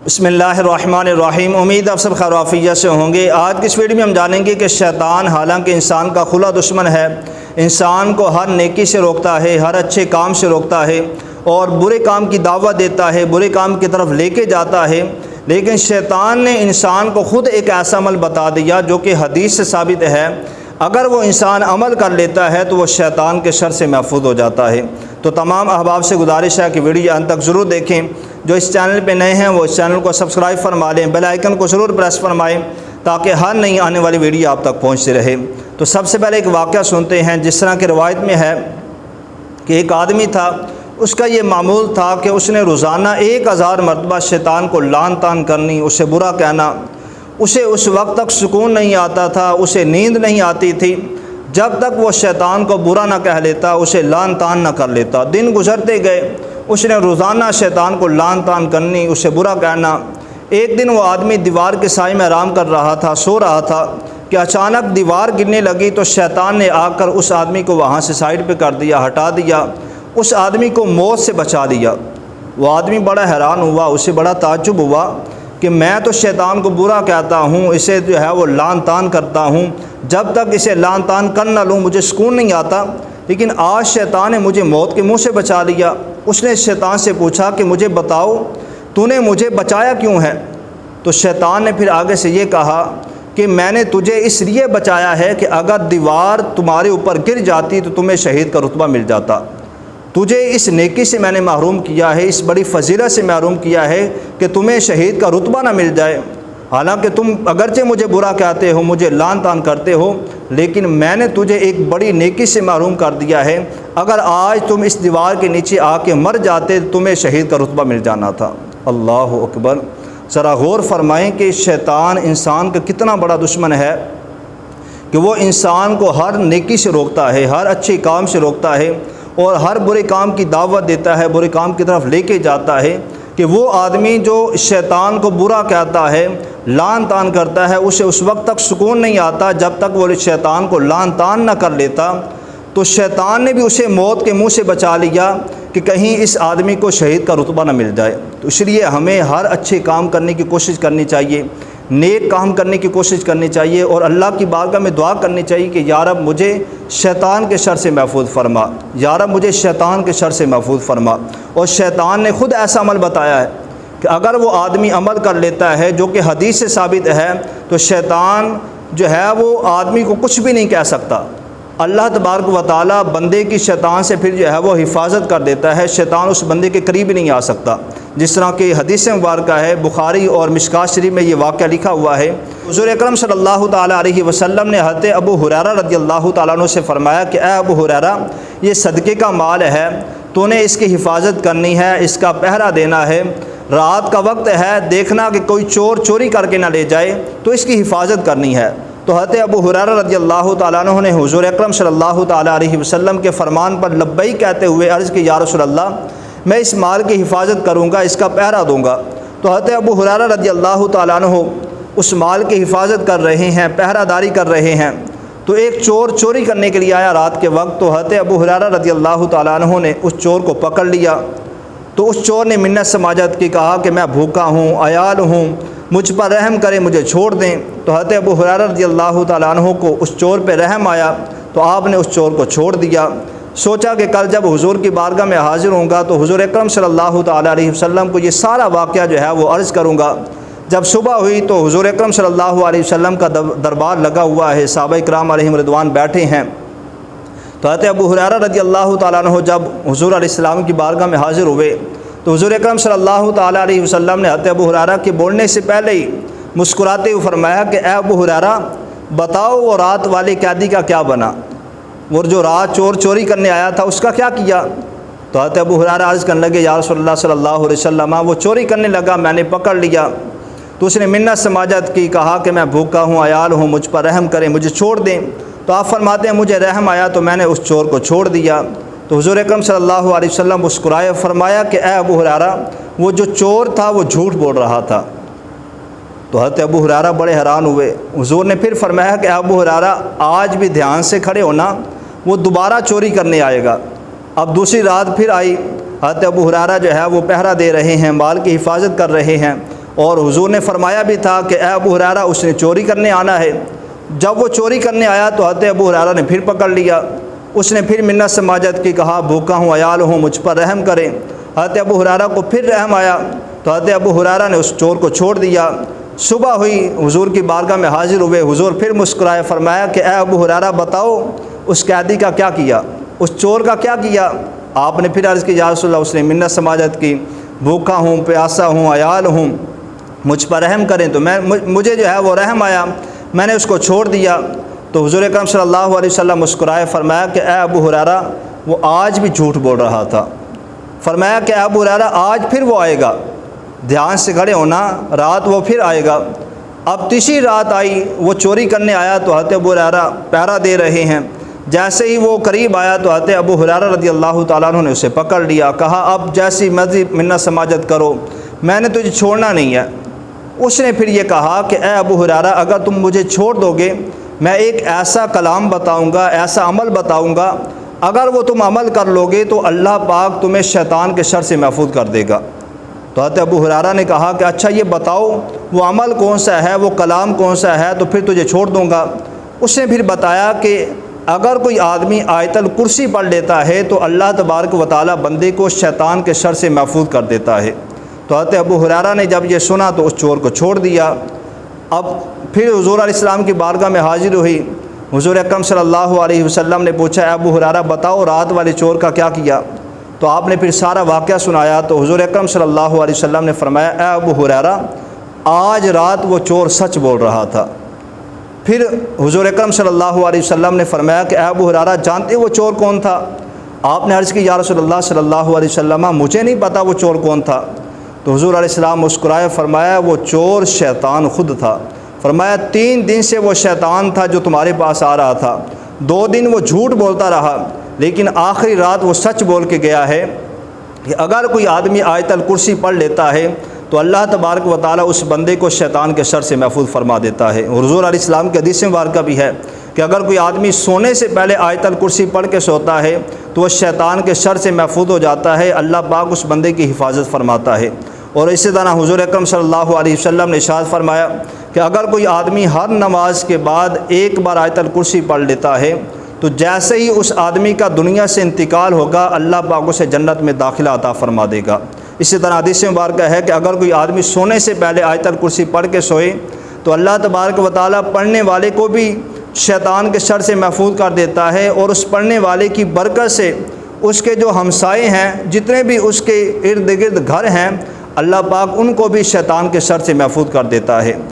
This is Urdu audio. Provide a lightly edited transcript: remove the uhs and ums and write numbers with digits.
بسم اللہ الرحمن الرحیم۔ امید آپ سب خیر و عافیت سے ہوں گے۔ آج کی اس ویڈیو میں ہم جانیں گے کہ شیطان حالانکہ انسان کا کھلا دشمن ہے، انسان کو ہر نیکی سے روکتا ہے، ہر اچھے کام سے روکتا ہے اور برے کام کی دعوت دیتا ہے، برے کام کی طرف لے کے جاتا ہے، لیکن شیطان نے انسان کو خود ایک ایسا عمل بتا دیا جو کہ حدیث سے ثابت ہے، اگر وہ انسان عمل کر لیتا ہے تو وہ شیطان کے شر سے محفوظ ہو جاتا ہے۔ تو تمام احباب سے گزارش ہے کہ ویڈیو انت تک ضرور دیکھیں۔ جو اس چینل پہ نئے ہیں وہ اس چینل کو سبسکرائب فرما لیں، بیل آئیکن کو ضرور پریس فرمائیں تاکہ ہر نئی آنے والی ویڈیو آپ تک پہنچتی رہے۔ تو سب سے پہلے ایک واقعہ سنتے ہیں۔ جس طرح کی روایت میں ہے کہ ایک آدمی تھا، اس کا یہ معمول تھا کہ اس نے روزانہ 1000 مرتبہ شیطان کو لعن طعن کرنی، اسے برا کہنا۔ اسے اس وقت تک سکون نہیں آتا تھا، اسے نیند نہیں آتی تھی جب تک وہ شیطان کو برا نہ کہہ لیتا، اسے لعن طعن نہ کر لیتا۔ دن گزرتے گئے، اس نے روزانہ شیطان کو لعن طعن کرنی، اسے برا کہنا۔ ایک دن وہ آدمی دیوار کے سائے میں آرام کر رہا تھا، سو رہا تھا کہ اچانک دیوار گرنے لگی تو شیطان نے آ کر اس آدمی کو وہاں سے سائڈ پہ کر دیا، ہٹا دیا، اس آدمی کو موت سے بچا لیا۔ وہ آدمی بڑا حیران ہوا، اسے بڑا تعجب ہوا کہ میں تو شیطان کو برا کہتا ہوں، اسے جو ہے وہ لعن طعن کرتا ہوں، جب تک اسے لعن طعن کر نہ لوں مجھے سکون نہیں آتا، لیکن آج شیطان نے مجھے موت کے منہ سے بچا لیا۔ اس نے شیطان سے پوچھا کہ مجھے بتاؤ تو نے مجھے بچایا کیوں ہے؟ تو شیطان نے پھر آگے سے یہ کہا کہ میں نے تجھے اس لیے بچایا ہے کہ اگر دیوار تمہارے اوپر گر جاتی تو تمہیں شہید کا رتبہ مل جاتا۔ تجھے اس نیکی سے میں نے محروم کیا ہے، اس بڑی فضیلت سے محروم کیا ہے کہ تمہیں شہید کا رتبہ نہ مل جائے۔ حالانکہ تم اگرچہ مجھے برا کہتے ہو، مجھے لعن طعن کرتے ہو، لیکن میں نے تجھے ایک بڑی نیکی سے محروم کر دیا ہے۔ اگر آج تم اس دیوار کے نیچے آ کے مر جاتے تو تمہیں شہید کا رتبہ مل جانا تھا۔ اللہ اکبر۔ ذرا غور فرمائیں کہ شیطان انسان کا کتنا بڑا دشمن ہے کہ وہ انسان کو ہر نیکی سے روکتا ہے، ہر اچھے کام سے روکتا ہے اور ہر برے کام کی دعوت دیتا ہے، برے کام کی طرف لے کے جاتا ہے کہ وہ آدمی جو شیطان کو برا کہتا ہے، لعن طعن کرتا ہے، اسے اس وقت تک سکون نہیں آتا جب تک وہ شیطان کو لعن طعن نہ کر لیتا۔ تو شیطان نے بھی اسے موت کے منہ سے بچا لیا کہ کہیں اس آدمی کو شہید کا رتبہ نہ مل جائے۔ تو اس لیے ہمیں ہر اچھے کام کرنے کی کوشش کرنی چاہیے، نیک کام کرنے کی کوشش کرنی چاہیے اور اللہ کی بارگاہ میں دعا کرنی چاہیے کہ یا رب مجھے شیطان کے شر سے محفوظ فرما، یا رب مجھے شیطان کے شر سے محفوظ فرما۔ اور شیطان نے خود ایسا عمل بتایا ہے کہ اگر وہ آدمی عمل کر لیتا ہے جو کہ حدیث سے ثابت ہے تو شیطان جو ہے وہ آدمی کو کچھ بھی نہیں کہہ سکتا۔ اللہ تبارک و تعالیٰ بندے کی شیطان سے پھر جو ہے وہ حفاظت کر دیتا ہے، شیطان اس بندے کے قریب نہیں آ سکتا۔ جس طرح کہ حدیث مبارکہ ہے، بخاری اور مشکوٰۃ شریف میں یہ واقعہ لکھا ہوا ہے۔ حضور اکرم صلی اللہ تعالیٰ علیہ وسلم نے حضرت ابو ہریرہ رضی اللہ تعالیٰ عنہ سے فرمایا کہ اے ابو ہریرہ، یہ صدقے کا مال ہے، تو نے اس کی حفاظت کرنی ہے، اس کا پہرا دینا ہے، رات کا وقت ہے، دیکھنا کہ کوئی چور چوری کر کے نہ لے جائے، تو اس کی حفاظت کرنی ہے۔ تو حضرت ابو ہریرہ رضی اللہ تعالیٰ عنہ نے حضور اکرم صلی اللہ تعالیٰ علیہ وسلم کے فرمان پر لبیک کہتے ہوئے عرض کی یا رسول اللہ، میں اس مال کی حفاظت کروں گا، اس کا پہرا دوں گا۔ تو حضرت ابو ہریرہ رضی اللہ تعالیٰ عنہ اس مال کی حفاظت کر رہے ہیں، پہرا داری کر رہے ہیں، تو ایک چور چوری کرنے کے لیے آیا رات کے وقت۔ تو حضرت ابو ہریرہ رضی اللہ تعالیٰ عنہ نے اس چور کو پکڑ لیا۔ تو اس چور نے منت سماجت کی، کہا کہ میں بھوکا ہوں، عیال ہوں، مجھ پر رحم کریں، مجھے چھوڑ دیں۔ تو حضرت ابو ہریرہ رضی اللہ تعالیٰ عنہ کو اس چور پہ رحم آیا تو آپ نے اس چور کو چھوڑ دیا۔ سوچا کہ کل جب حضور کی بارگاہ میں حاضر ہوں گا تو حضور اکرم صلی اللہ تعالیٰ علیہ وسلم کو یہ سارا واقعہ جو ہے وہ عرض کروں گا۔ جب صبح ہوئی تو حضور اکرم صلی اللہ علیہ وسلم کا دربار لگا ہوا ہے، صحابہ کرام علیہم رضوان بیٹھے ہیں۔ تو حضرت ابو ہریرہ رضی اللہ تعالیٰ عنہ جب حضور علیہ السلام کی بارگاہ میں حاضر ہوئے تو حضور اکرم صلی اللہ تعالیٰ علیہ وسلم نے حضرت ابو ہریرہ کے بولنے سے پہلے ہی مسکراتے ہوئے فرمایا کہ اے ابو ہریرہ، بتاؤ وہ رات والے قیدی کا کیا بنا، وہ جو رات چور چوری کرنے آیا تھا اس کا کیا کیا؟ تو حضرت ابو ہریرہ عرض کرنے لگے یا رسول اللہ صلی اللہ علیہ وسلم، وہ چوری کرنے لگا، میں نے پکڑ لیا، تو اس نے منت سماجت کی، کہا کہ میں بھوکا ہوں، عیال ہوں، مجھ پر رحم کریں، مجھے چھوڑ دیں۔ تو آپ فرماتے ہیں مجھے رحم آیا تو میں نے اس چور کو چھوڑ دیا۔ تو حضور اکرم صلی اللہ علیہ وسلم مسکرائے، فرمایا کہ اے ابو ہریرہ، وہ جو چور تھا وہ جھوٹ بول رہا تھا۔ تو حضرت ابو ہریرہ بڑے حیران ہوئے۔ حضور نے پھر فرمایا کہ ابو ہریرہ آج بھی دھیان سے کھڑے ہونا، وہ دوبارہ چوری کرنے آئے گا۔ اب دوسری رات پھر آئی، حضرت ابو ہریرہ جو ہے وہ پہرا دے رہے ہیں، مال کی حفاظت کر رہے ہیں اور حضور نے فرمایا بھی تھا کہ اے ابو ہریرہ اس نے چوری کرنے آنا ہے۔ جب وہ چوری کرنے آیا تو حضرت ابو ہریرہ نے پھر پکڑ لیا، اس نے پھر منت سماجت کی، کہا بھوکا ہوں، عیال ہوں، مجھ پر رحم کریں۔ حضرت ابو ہریرہ کو پھر رحم آیا تو حضرت ابو ہریرہ نے اس چور کو چھوڑ دیا۔ صبح ہوئی، حضور کی بارگاہ میں حاضر ہوئے، حضور پھر مسکرائے، فرمایا کہ اے ابو ہریرہ بتاؤ اس قیدی کا کیا کیا، اس چور کا کیا کیا؟ آپ نے پھر عرض کی یا رسول اللہ، اس نے منت سماجت کی، بھوکا ہوں، پیاسا ہوں، عیال ہوں، مجھ پر رحم کریں، تو مجھے جو ہے وہ رحم آیا، میں نے اس کو چھوڑ دیا۔ تو حضور اکرم صلی اللہ علیہ وسلم مسکرائے، فرمایا کہ اے ابو ہریرہ وہ آج بھی جھوٹ بول رہا تھا۔ فرمایا کہ اے ابو ہریرہ آج پھر وہ آئے گا، دھیان سے کھڑے ہونا، رات وہ پھر آئے گا۔ اب تیسری رات آئی، وہ چوری کرنے آیا تو حضرت ابو ہریرہ پہرا دے رہے ہیں۔ جیسے ہی وہ قریب آیا تو حضرت ابو ہریرہ رضی اللہ تعالیٰ عنہ نے اسے پکڑ لیا، کہا اب جیسی مرضی منت سماجت کرو، میں نے تجھے چھوڑنا نہیں ہے۔ اس نے پھر یہ کہا کہ اے ابو ہریرہ اگر تم مجھے چھوڑ دو گے، میں ایک ایسا کلام بتاؤں گا، ایسا عمل بتاؤں گا، اگر وہ تم عمل کر لو گے تو اللہ پاک تمہیں شیطان کے شر سے محفوظ کر دے گا۔ تو حضرت ابو ہریرہ نے کہا کہ اچھا یہ بتاؤ وہ عمل کون سا ہے، وہ کلام کون سا ہے، تو پھر تجھے چھوڑ دوں گا۔ اس نے پھر بتایا کہ اگر کوئی آدمی آیت الکرسی پڑھ لیتا ہے تو اللہ تبارک و تعالیٰ بندے کو شیطان کے شر سے محفوظ کر دیتا ہے۔ تو حضرت ابو ہریرہ نے جب یہ سنا تو اس چور کو چھوڑ دیا۔ اب پھر حضور علیہ السلام کی بارگاہ میں حاضر ہوئی، حضور اکرم صلی اللہ علیہ وسلم نے پوچھا اے ابو ہریرہ بتاؤ رات والے چور کا کیا کیا؟ تو آپ نے پھر سارا واقعہ سنایا۔ تو حضور اکرم صلی اللہ علیہ وسلم نے فرمایا اے ابو ہریرہ آج رات وہ چور سچ بول رہا تھا۔ پھر حضور اکرم صلی اللہ علیہ وسلم نے فرمایا کہ اے ابو ہریرہ جانتے وہ چور کون تھا؟ آپ نے عرض کی یا رسول اللہ صلی اللہ علیہ وسلم مجھے نہیں پتا وہ چور کون تھا۔ تو حضور علیہ السلام مسکرائے، فرمایا وہ چور شیطان خود تھا۔ فرمایا 3 دن سے وہ شیطان تھا جو تمہارے پاس آ رہا تھا، 2 دن وہ جھوٹ بولتا رہا، لیکن آخری رات وہ سچ بول کے گیا ہے کہ اگر کوئی آدمی آیت الکرسی پڑھ لیتا ہے تو اللہ تبارک و تعالیٰ اس بندے کو شیطان کے شر سے محفوظ فرما دیتا ہے۔ اور حضور علیہ السلام کے حدیث مبارکہ بھی ہے کہ اگر کوئی آدمی سونے سے پہلے آیت الکرسی پڑھ کے سوتا ہے تو وہ شیطان کے شر سے محفوظ ہو جاتا ہے، اللہ پاک اس بندے کی حفاظت فرماتا ہے۔ اور اسی طرح حضور اکرم صلی اللہ علیہ وسلم نے ارشاد فرمایا کہ اگر کوئی آدمی ہر نماز کے بعد ایک بار آیت الکرسی پڑھ لیتا ہے تو جیسے ہی اس آدمی کا دنیا سے انتقال ہوگا اللہ پاک اسے جنت میں داخلہ عطا فرما دے گا۔ اسی طرح حدیث مبارکہ ہے کہ اگر کوئی آدمی سونے سے پہلے آیت الکرسی پڑھ کے سوئے تو اللہ تبارک و تعالیٰ پڑھنے والے کو بھی شیطان کے شر سے محفوظ کر دیتا ہے، اور اس پڑھنے والے کی برکت سے اس کے جو ہمسائے ہیں، جتنے بھی اس کے ارد گرد گھر ہیں، اللہ پاک ان کو بھی شیطان کے شر سے محفوظ کر دیتا ہے۔